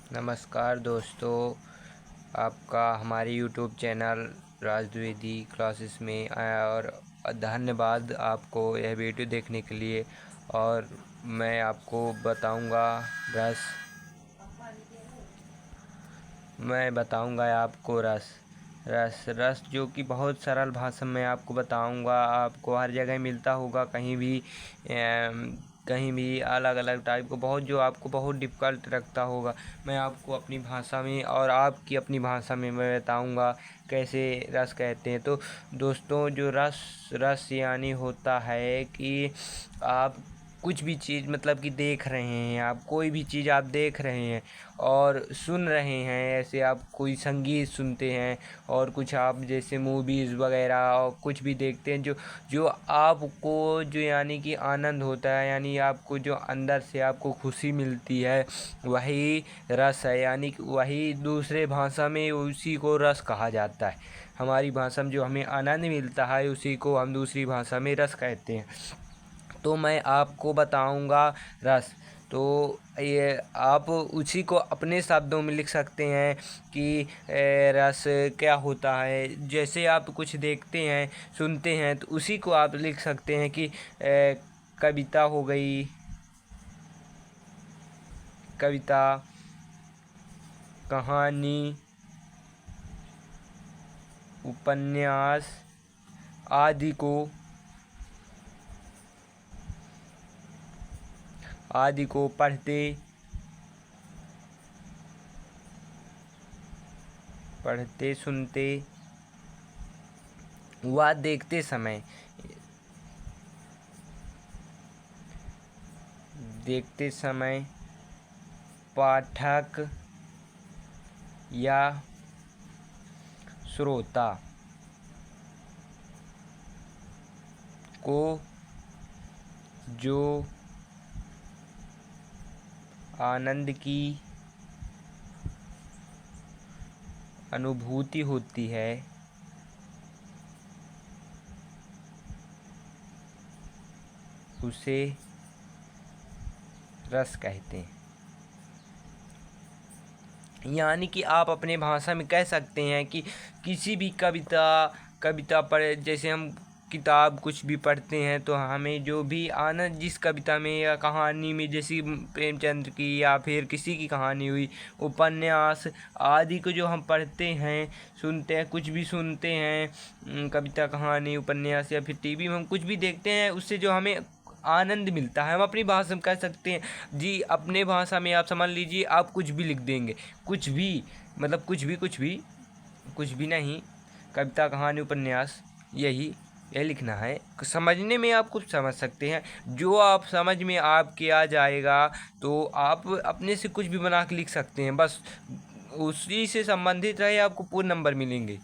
नमस्कार दोस्तों, आपका हमारे यूट्यूब चैनल राज द्विवेदी क्लासेस में आया और धन्यवाद आपको यह वीडियो देखने के लिए। और मैं आपको बताऊंगा रस मैं बताऊंगा आपको रस रस रस जो कि बहुत सरल भाषा में आपको बताऊंगा। आपको हर जगह मिलता होगा, कहीं भी अलग अलग टाइप को बहुत जो आपको बहुत डिफ़िकल्ट लगता होगा, मैं आपको अपनी भाषा में और आपकी अपनी भाषा में मैं बताऊंगा कैसे रस कहते हैं। तो दोस्तों, जो रस रस यानी होता है कि आप कुछ भी चीज़ मतलब कि देख रहे हैं, आप कोई भी चीज़ आप देख रहे हैं और सुन रहे हैं। ऐसे आप कोई संगीत सुनते हैं और कुछ आप जैसे मूवीज़ वगैरह और कुछ भी देखते हैं, जो जो आपको जो यानी कि आनंद होता है, यानी आपको जो अंदर से आपको खुशी मिलती है, वही रस है। यानी कि वही दूसरे भाषा में उसी को रस कहा जाता है। हमारी भाषा में जो हमें आनंद मिलता है उसी को हम दूसरी भाषा में रस कहते हैं। तो मैं आपको बताऊंगा रस। तो ये आप उसी को अपने शब्दों में लिख सकते हैं कि रस क्या होता है। जैसे आप कुछ देखते हैं, सुनते हैं, तो उसी को आप लिख सकते हैं कि कविता हो गई, कविता, कहानी, उपन्यास आदि को पढ़ते सुनते व देखते समय पाठक या श्रोता को जो आनंद की अनुभूति होती है उसे रस कहते हैं। यानी कि आप अपने भाषा में कह सकते हैं कि किसी भी कविता पर, जैसे हम किताब कुछ भी पढ़ते हैं तो हमें जो भी आनंद जिस कविता में या कहानी में, जैसे प्रेमचंद्र की या फिर किसी की कहानी हुई, उपन्यास आदि को जो हम पढ़ते हैं, सुनते हैं, कुछ भी सुनते हैं, कविता, कहानी, उपन्यास या फिर टीवी में हम कुछ भी देखते हैं, उससे जो हमें आनंद मिलता है, हम अपनी भाषा में कह सकते हैं। जी, अपने भाषा में आप समझ लीजिए, आप कुछ भी लिख देंगे, कुछ भी मतलब कुछ भी नहीं, कविता, कहानी, उपन्यास, यही लिखना है। समझने में आप कुछ समझ सकते हैं, जो आप समझ में आपके आ जाएगा तो आप अपने से कुछ भी बना के लिख सकते हैं। बस उसी से संबंधित रहे, आपको पूर्ण नंबर मिलेंगे।